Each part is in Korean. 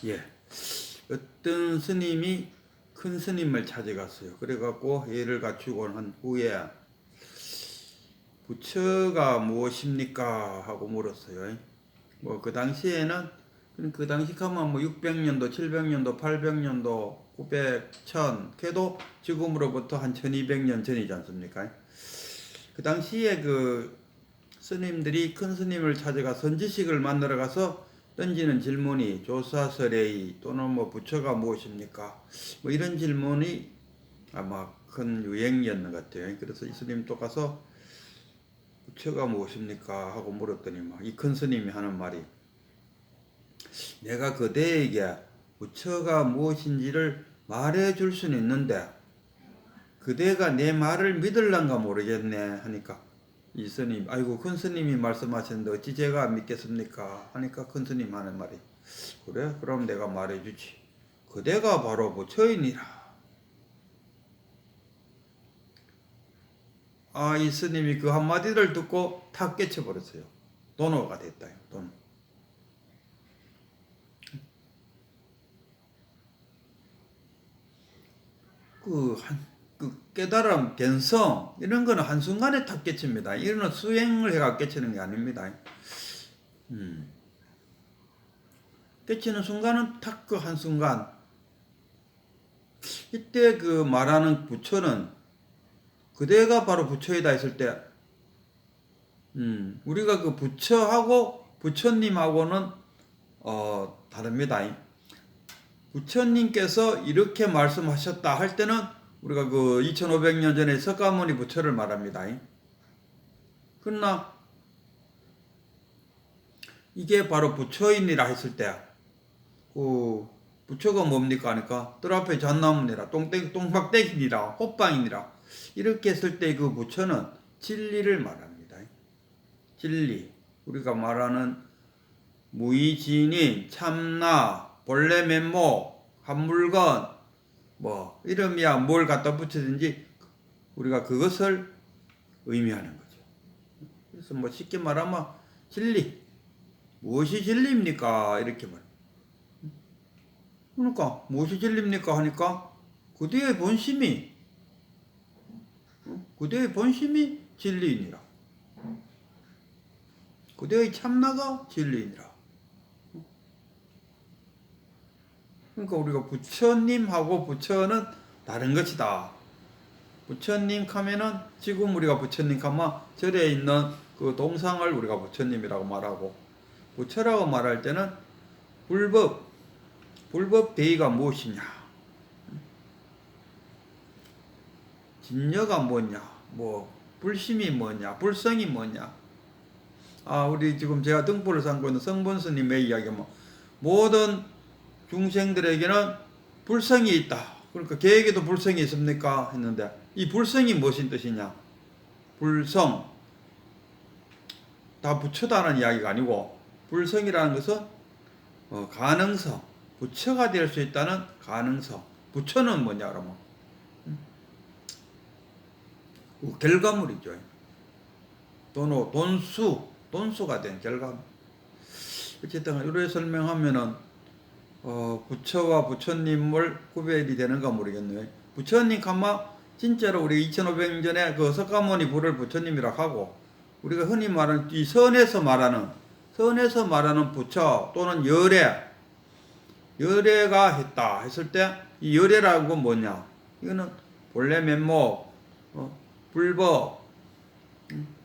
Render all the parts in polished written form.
예. 어떤 스님이 큰 스님을 찾아갔어요. 그래갖고 예를 갖추고 한 후에 부처가 무엇입니까? 하고 물었어요. 뭐 그 당시에는 그 당시 가면 뭐 600년도, 700년도, 800년도, 900, 1000, 걔도 지금으로부터 한 1200년 전이지 않습니까? 그 당시에 그 스님들이 큰 스님을 찾아가 선지식을 만나러 가서 던지는 질문이 조사설의 또는 뭐 부처가 무엇입니까? 뭐 이런 질문이 아마 큰 유행이었는 것 같아요. 그래서 이 스님 또 가서 부처가 무엇입니까? 하고 물었더니 이 큰 스님이 하는 말이 내가 그대에게 부처가 무엇인지를 말해줄 수는 있는데 그대가 내 말을 믿을란가 모르겠네 하니까 이 스님, 아이고 큰 스님이 말씀하셨는데 어찌 제가 안 믿겠습니까? 하니까 큰 스님 하는 말이 그래? 그럼 내가 말해주지. 그대가 바로 부처이니라. 이 스님이 그 한마디를 듣고 탁 깨쳐버렸어요. 도노가 됐다. 도노. 그 깨달음, 견성 이런 거는 한순간에 탁 깨칩니다. 이거는 수행을 해가 깨치는 게 아닙니다. 깨치는 순간은 탁 그 한순간. 이때 그 말하는 부처는 그대가 바로 부처이다 했을 때 우리가 그 부처하고 부처님하고는 다릅니다. 부처님께서 이렇게 말씀하셨다 할 때는 우리가 그 2500년 전에 석가모니 부처를 말합니다. 그러나 이게 바로 부처이니라 했을 때 그 부처가 뭡니까 하니까 뜰 앞에 잣나무니라 똥박대기니라 호빵이니라 이렇게 했을 때 그 부처는 진리를 말합니다. 진리. 우리가 말하는 무의진인, 참나, 본래 면목, 한 물건, 뭐 이름이야 뭘 갖다 붙이든지 우리가 그것을 의미하는 거죠. 그래서 뭐 쉽게 말하면 진리. 무엇이 진리입니까? 이렇게 말. 그러니까 무엇이 진리입니까? 하니까 그대의 본심이 진리이니라. 그대의 참나가 진리이니라. 그러니까 우리가 부처님하고 부처는 다른 것이다. 부처님 하면은 지금 우리가 부처님 하면 절에 있는 그 동상을 우리가 부처님이라고 말하고 부처라고 말할 때는 불법 대의가 무엇이냐? 진여가 뭐냐? 뭐 불심이 뭐냐? 불성이 뭐냐? 우리 지금 제가 등불을 삼고 있는 성본스님의 이야기 모든 중생들에게는 불성이 있다. 그러니까 개에게도 불성이 있습니까? 했는데 이 불성이 무슨 뜻이냐? 불성 다 부처다는 이야기가 아니고 불성이라는 것은 가능성 부처가 될 수 있다는 가능성. 부처는 뭐냐 그러면 결과물이죠. 돈수가 된 결과물. 어쨌든 이렇게 설명하면은 부처와 부처님을 구별이 되는가 모르겠네요. 부처님 가마 진짜로 우리 2500년 전에 그 석가모니 부를 부처님이라고 하고 우리가 흔히 말하는 이 선에서 말하는 부처 또는 열애가 했다 했을 때 이 열애라고 뭐냐? 이거는 본래 면목, 불법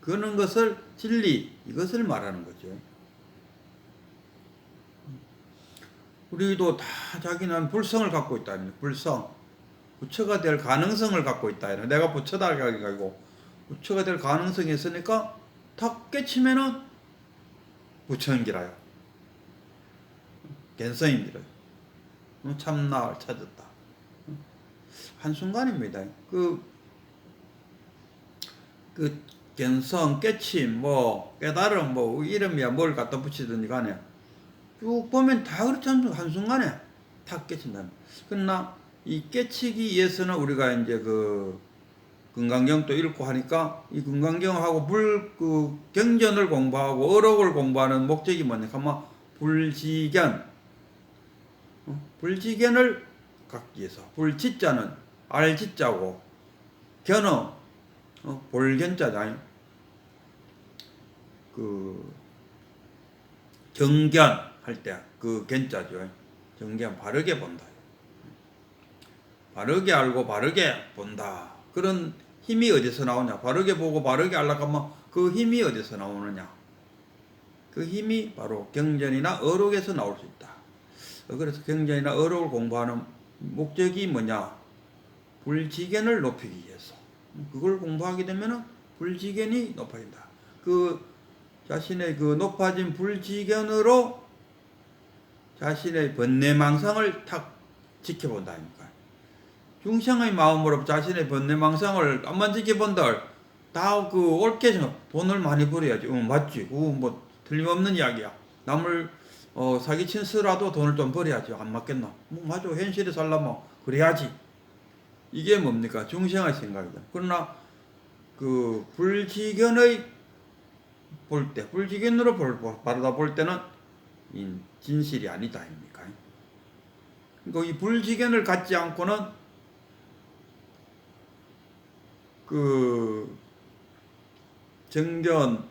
그런 것을 진리 이것을 말하는 거죠. 우리도 다 자기는 불성을 갖고 있다. 불성. 부처가 될 가능성을 갖고 있다. 내가 부처다 가지고 부처가 될 가능성이 있으니까 탁 깨치면은 부처인기라요. 견성인기라요. 참나를 찾았다. 한순간입니다. 그 견성, 깨침, 깨달음, 이름이야 뭘 갖다 붙이든지 간에 쭉 보면 다 그렇지 않습니까? 한순간에 탁 깨친다. 그러나 이 깨치기 위해서는 우리가 이제 그 금강경도 읽고 하니까 이 금강경하고 경전을 공부하고 어록을 공부하는 목적이 뭐냐 하면 불지견 불지견을 갖기 위해서 불지자는 알지자고 견은 볼견자다. 그 정견 할 때 그 견자죠. 정견 바르게 본다. 바르게 알고 바르게 본다. 그런 힘이 어디서 나오냐? 바르게 보고 바르게 알려고 하면 그 힘이 어디서 나오느냐? 그 힘이 바로 경전이나 어록에서 나올 수 있다. 그래서 경전이나 어록을 공부하는 목적이 뭐냐? 불지견을 높이기 위해서. 그걸 공부하게 되면은 불지견이 높아진다. 그 자신의 그 높아진 불지견으로 자신의 번뇌망상을 탁 지켜본다 아닙니까? 중생의 마음으로 자신의 번뇌망상을 안만 지켜본들 다 그 옳게 돈을 많이 벌어야지. 맞지. 뭐 틀림없는 이야기야. 남을 사기친 쓰라도 돈을 좀 벌어야지. 안 맞겠나? 뭐 맞아. 현실에 살려면 그래야지. 이게 뭡니까? 중생의 생각이다. 그러나 그 불지견의 볼 때, 불지견으로 바라다 볼 때는 진실이 아니다 아닙니까? 그러니까 이 불지견을 갖지 않고는 그 정견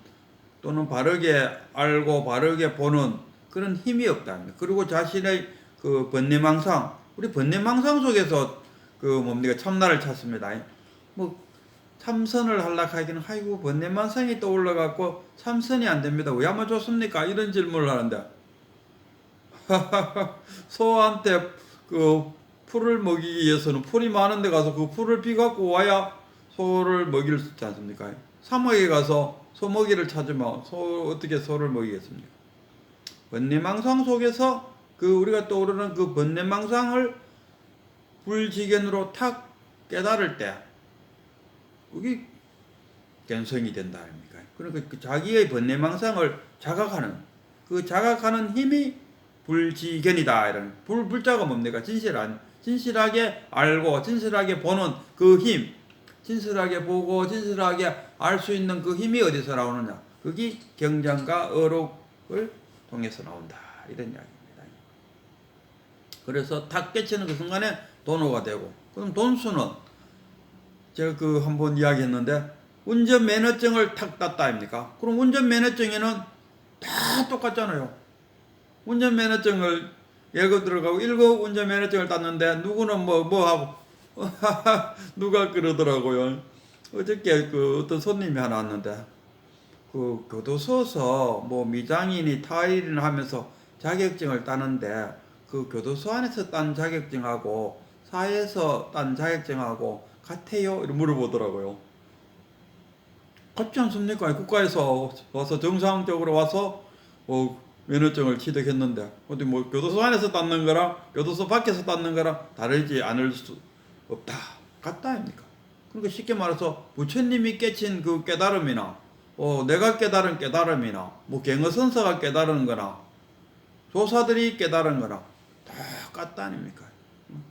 또는 바르게 알고 바르게 보는 그런 힘이 없다. 그리고 자신의 그 번뇌망상, 우리 번뇌망상 속에서 그 뭡니까? 참나를 찾습니다. 뭐 참선을 하려고 하기는 아이고 번뇌망상이 떠올라갖고 참선이 안 됩니다. 왜 하면 좋습니까? 이런 질문을 하는데 소한테 그 풀을 먹이기 위해서는 풀이 많은 데 가서 그 풀을 비갖고 와야 소를 먹일 수 있지 않습니까? 사막에 가서 소먹이를 찾으면 어떻게 소를 먹이겠습니까? 번뇌망상 속에서 그 우리가 떠오르는 그 번뇌망상을 불지견으로 탁 깨달을 때 그게 견성이 된다 아닙니까? 그러니까 그 자기의 번뇌망상을 자각하는 힘이 불지견이다. 이런 불자가 뭡니까? 진실하게 알고 진실하게 보는 그 힘, 진실하게 보고 진실하게 알 수 있는 그 힘이 어디서 나오느냐? 그게 경전과 어록을 통해서 나온다. 이런 이야기입니다. 그래서 탁 깨치는 그 순간에 도노가 되고, 그럼 돈수는 제가 그 한번 이야기했는데 운전면허증을 탁 땄다 아닙니까? 그럼 운전면허증에는 다 똑같잖아요. 운전면허증을 예고 들어가고 1급 운전면허증을 땄는데 누구는 뭐 하고 누가 그러더라고요. 어저께 그 어떤 손님이 하나 왔는데 그 교도소에서 뭐 미장인이 타일이나 하면서 자격증을 따는데 그 교도소 안에서 딴 자격증하고 사회에서 딴 자격증하고 같아요? 이렇게 물어보더라고요. 같지 않습니까? 국가에서 와서 정상적으로 와서 면허증을 취득했는데 어디 뭐 교도소 안에서 땄는 거랑 교도소 밖에서 땄는 거랑 다르지 않을 수 없다. 같다 아닙니까? 그러니까 쉽게 말해서 부처님이 깨친 그 깨달음이나 내가 깨달은 깨달음이나 뭐 갱어선사가 깨달은 거나 조사들이 깨달은 거나 다 같다 아닙니까?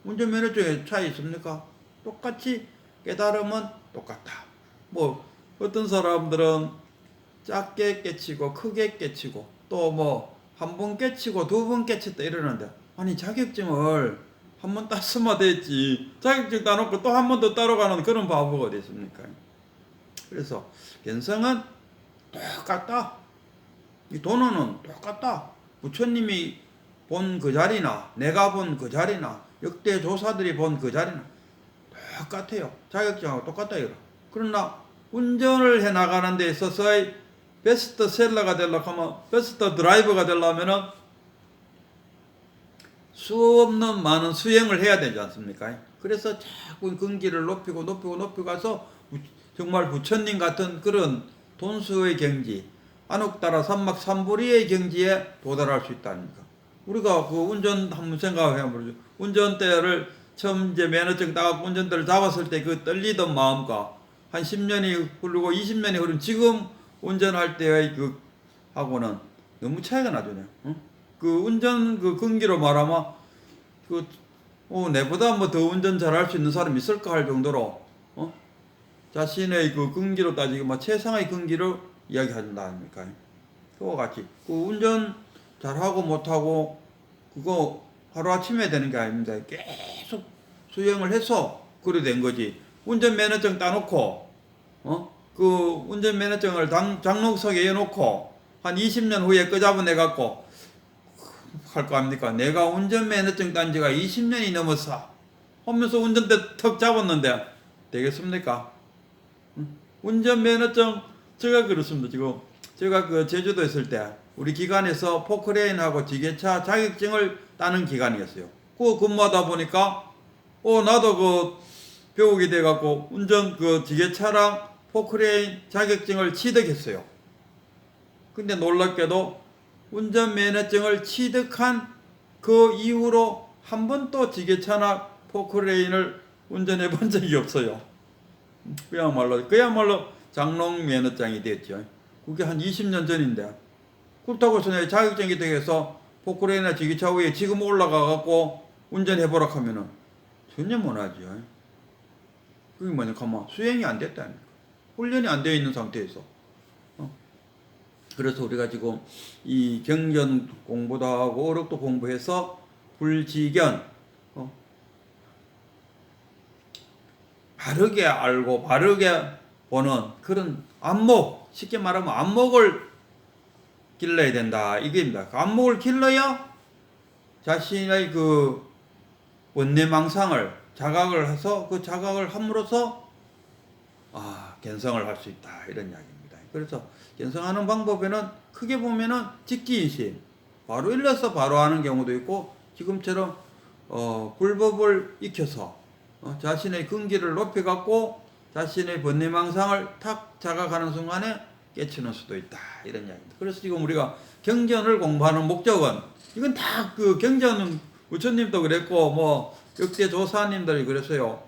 운전면허증에 차이 있습니까? 똑같이 깨달음은 똑같다. 뭐 어떤 사람들은 작게 깨치고 크게 깨치고 또 뭐 한 번 깨치고 두 번 깨쳤다 이러는데 아니 자격증을 한 번 땄으면 됐지 자격증 따놓고 또 한 번 더 따러 가는 그런 바보가 어디 있습니까? 그래서 견성은 똑같다. 이 돈어는 똑같다. 부처님이 본 그 자리나 내가 본 그 자리나 역대 조사들이 본 그 자리나 똑같아요. 자격증하고 똑같다 이거. 그러나 운전을 해 나가는 데 있어서의 베스트셀러가 되려고 하면 베스트 드라이버가 되려면은 수 없는 많은 수행을 해야 되지 않습니까? 그래서 자꾸 근기를 높이고 가서 정말 부처님 같은 그런 돈수의 경지, 안옥따라 삼막 삼보리의 경지에 도달할 수 있다니까. 우리가 그 운전 한번 생각해 보죠. 운전대를 처음 이제 면허증 따고 운전대를 잡았을 때 그 떨리던 마음과 한 10년이 흐르고 20년이 흐른 지금 운전할 때의 그 하고는 너무 차이가 나잖아요. 그 운전 그 근기로 말하면 내보다 뭐 더 운전 잘할 수 있는 사람이 있을까 할 정도로 자신의 그 근기로 따지고 막 최상의 근기를 이야기한다 아닙니까? 그와 같이 그 운전 잘하고 못하고 그거 하루아침에 되는 게 아닙니다. 계속 수행을 해서 그래 된 거지. 운전면허증 따놓고 그 운전면허증을 장롱석에 해놓고 한 20년 후에 끄잡아내갖고 할 거 아닙니까? 내가 운전면허증 딴 지가 20년이 넘었어 하면서 운전대 턱 잡았는데 되겠습니까? 운전면허증 제가 그렇습니다. 지금 제가 그 제주도 있을 때 우리 기관에서 포크레인하고 지게차 자격증을 따는 기간이었어요. 그 근무하다 보니까 나도 그 배우게 돼갖고 운전 그 지게차랑 포크레인 자격증을 취득했어요. 근데 놀랍게도 운전면허증을 취득한 그 이후로 한 번도 지게차나 포크레인을 운전해 본 적이 없어요. 그야말로 장롱 면허장이 됐죠. 그게 한 20년 전인데 그렇다고 해서 내 자격증이 되겠어 포크레인이나 지게차 위에 지금 올라가갖고 운전해보라 하면은 전혀 못하죠. 그게 뭐냐 가만 수행이 안 됐다니까. 훈련이 안 되어 있는 상태에서. 그래서 우리가 지금 이 경전 공부도 하고 어록도 공부해서 불지견 바르게 알고 바르게 보는 그런 안목, 쉽게 말하면 안목을 길러야 된다 이게입니다. 안목을 길러야 자신의 그 원내망상을 자각을 해서 그 자각을 함으로써 견성을 할 수 있다 이런 이야기입니다. 그래서 견성하는 방법에는 크게 보면은 직지인심 바로 일러서 바로 하는 경우도 있고 지금처럼 불법을 익혀서 자신의 근기를 높여갖고 자신의 번뇌망상을 탁 자각하는 순간에 깨치는 수도 있다 이런 이야기입니다. 그래서 지금 우리가 경전을 공부하는 목적은 이건 다 그 경전은 부처님도 그랬고 뭐 역대 조사님들이 그랬어요.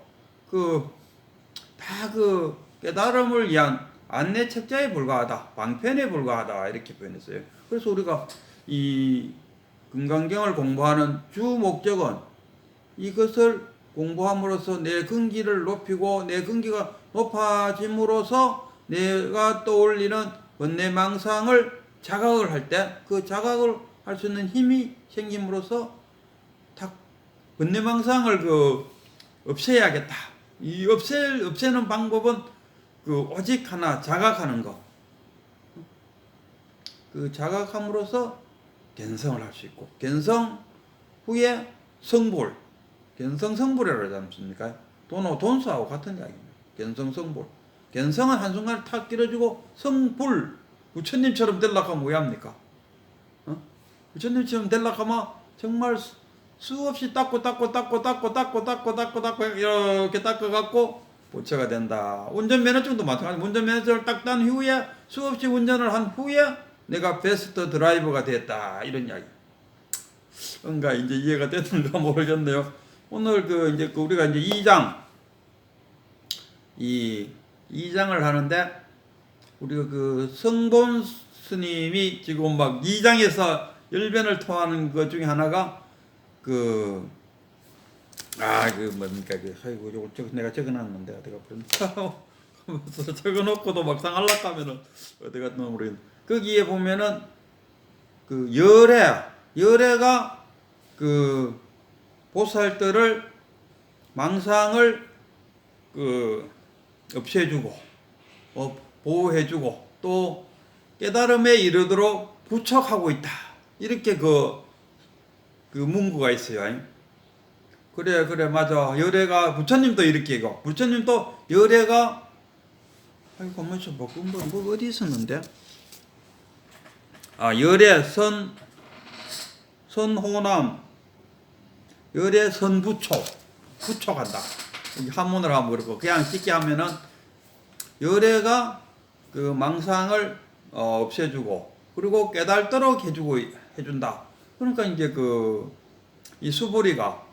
다 그 깨달음을 위한 안내 책자에 불과하다, 방편에 불과하다 이렇게 표현했어요. 그래서 우리가 이 금강경을 공부하는 주 목적은 이것을 공부함으로써 내 근기를 높이고 내 근기가 높아짐으로써 내가 떠올리는 번뇌망상을 자각을 할 때 그 자각을 할 수 있는 힘이 생김으로써 딱 번뇌망상을 없애야겠다. 이 없애는 방법은 오직 하나 자각하는 거. 그 자각함으로써 견성을 할 수 있고 견성 후에 성불. 견성 성불이라고 하지 않습니까? 돈수하고 같은 이야기입니다. 견성 성불. 견성은 한순간에 탁 길어지고 성불. 부처님처럼 되려고 하면 왜 합니까? 부처님처럼 되려고 하면 정말 수없이 닦고 이렇게 닦아갖고 보채가 된다. 운전면허증도 마찬가지. 운전면허증을 딱 딴 후에 수없이 운전을 한 후에 내가 베스트 드라이버가 됐다. 이런 이야기. 뭔가 이제 이해가 됐는가 모르겠네요. 오늘 우리가 이제 2장을 하는데 우리가 성본 스님이 지금 막 2장에서 열변을 토하는 것 중에 하나가 뭡니까 아이고 내가 적어놨는데 어디가 적어놓고도 막상 하려고 하면은 어디가 모르겠네. 거기에 보면은 열애가 보살들을 망상을 없애주고 보호해주고 또 깨달음에 이르도록 부척하고 있다. 이렇게 문구가 있어요. 그래 맞아. 열애가 부처님도 이렇게 이거. 부처님도 열애가 뭐 어디 있었는데? 열애 선호남 열애 부촉한다. 한문으로 하면 그렇고 그냥 쉽게 하면은 열애가 망상을 없애주고 그리고 깨달도록 해준다. 그러니까 이제 이 수보리가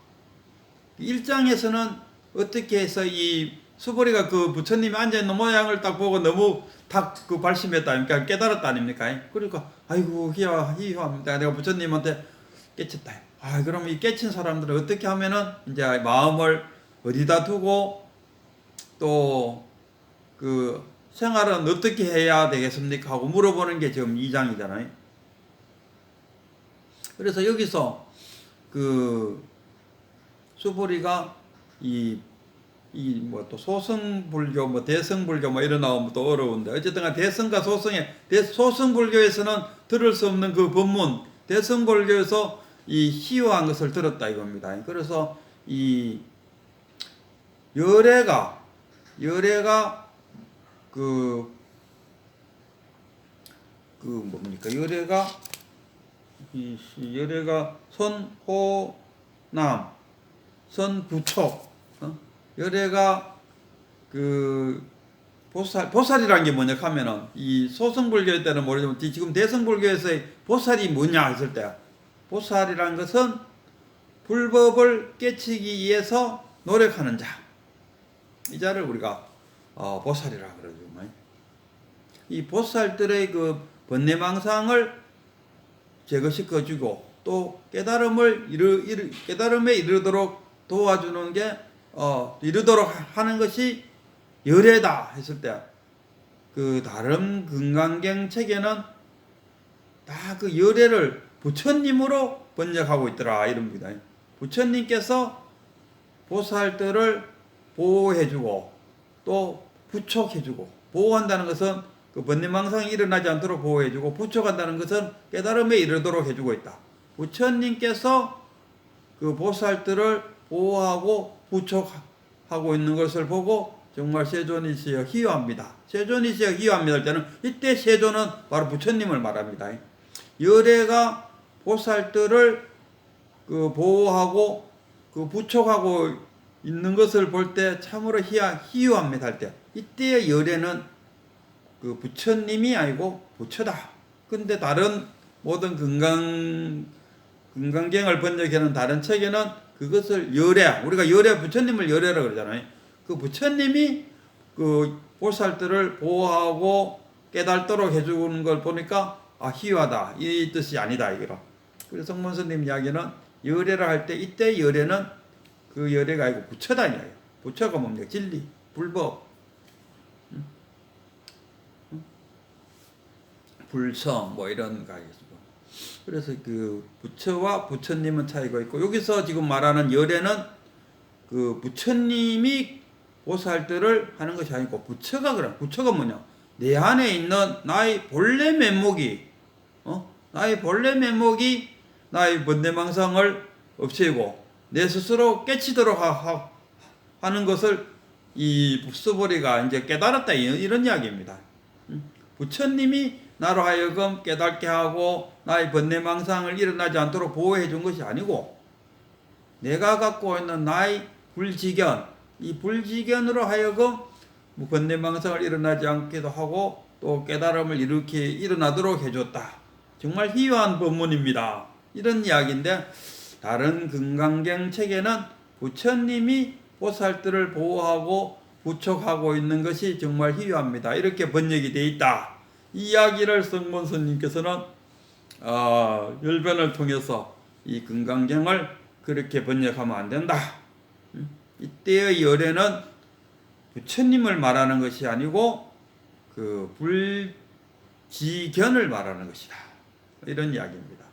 1장에서는 어떻게 해서 이 수보리가 부처님이 앉아있는 모양을 딱 보고 너무 딱 발심했다. 그러니까 깨달았다 아닙니까? 그러니까 아이고 희화합니다. 내가 부처님한테 깨쳤다. 그럼 이 깨친 사람들은 어떻게 하면은 이제 마음을 어디다 두고 또 생활은 어떻게 해야 되겠습니까? 하고 물어보는 게 지금 2장이잖아요. 그래서 여기서 그 수보리가 뭐 또 소승불교 뭐 대승불교 뭐 이런 나오면 또 어려운데 어쨌든 대승과 소승불교에서는 들을 수 없는 그 법문 대승불교에서 이 희화한 것을 들었다 이겁니다. 그래서 이 열애가 뭡니까? 열애가 선호남 선부촉 열애가 보살이란 게 뭐냐 하면은 이 소승불교 때는 모르지만 지금 대승불교에서의 보살이 뭐냐 했을 때 보살이란 것은 불법을 깨치기 위해서 노력하는 자. 이 자를 우리가 보살이라 그러죠. 이 보살들의 그 번뇌망상을 제거시켜주고 또 깨달음에 이르도록 도와주는 게 이르도록 하는 것이 열애다 했을 때 그 다른 금강경 책에는 다 그 열애를 부처님으로 번역하고 있더라 이럽니다. 부처님께서 보살들을 보호해주고 또 부촉해주고 보호한다는 것은 그 번뇌망상이 일어나지 않도록 보호해주고 부촉한다는 것은 깨달음에 이르도록 해주고 있다. 부처님께서 그 보살들을 보호하고 부촉하고 있는 것을 보고 정말 세존이시여 희유합니다. 세존이시여 희유합니다 할 때는 이때 세존은 바로 부처님을 말합니다. 열애가 보살들을 그 보호하고 그 부촉하고 있는 것을 볼 때 참으로 희유합니다 할 때 이때의 열애는 그 부처님이 아니고 부처다. 근데 다른 모든 금강경을 번역하는 다른 책에는 그것을 열애, 우리가 열애 부처님을 열애라고 그러잖아요. 그 부처님이 그 보살들을 보호하고 깨달도록 해주는 걸 보니까 희유하다 이 뜻이 아니다 이거라. 그래서 성문스님 이야기는 열애라 할 때 이때 열애는 그 열애가 아니고 부처다 이야기예요. 부처가 뭡니까? 진리, 불법, 불성 뭐 이런 가겠습니다. 그래서 그 부처와 부처님은 차이가 있고 여기서 지금 말하는 열애는 그 부처님이 보살들을 하는 것이 아니고 부처가 그래. 부처가 뭐냐? 내 안에 있는 나의 본래 면목이 나의 본래 면목이 나의 번뇌망상을 없애고 내 스스로 깨치도록 하는 것을 이 수보리가 이제 깨달았다 이런 이야기입니다. 부처님이 나로 하여금 깨닫게 하고 나의 번뇌망상을 일어나지 않도록 보호해 준 것이 아니고 내가 갖고 있는 나의 불지견 이 불지견으로 하여금 번뇌망상을 일어나지 않기도 하고 또 깨달음을 일어나도록 해줬다. 정말 희유한 법문입니다. 이런 이야기인데 다른 금강경 책에는 부처님이 보살들을 보호하고 부촉하고 있는 것이 정말 희유합니다. 이렇게 번역이 되어 있다. 이 이야기를 성문스님께서는 열변을 통해서 이 금강경을 그렇게 번역하면 안 된다. 이때의 열애는 부처님을 말하는 것이 아니고 그 불지견을 말하는 것이다. 이런 이야기입니다.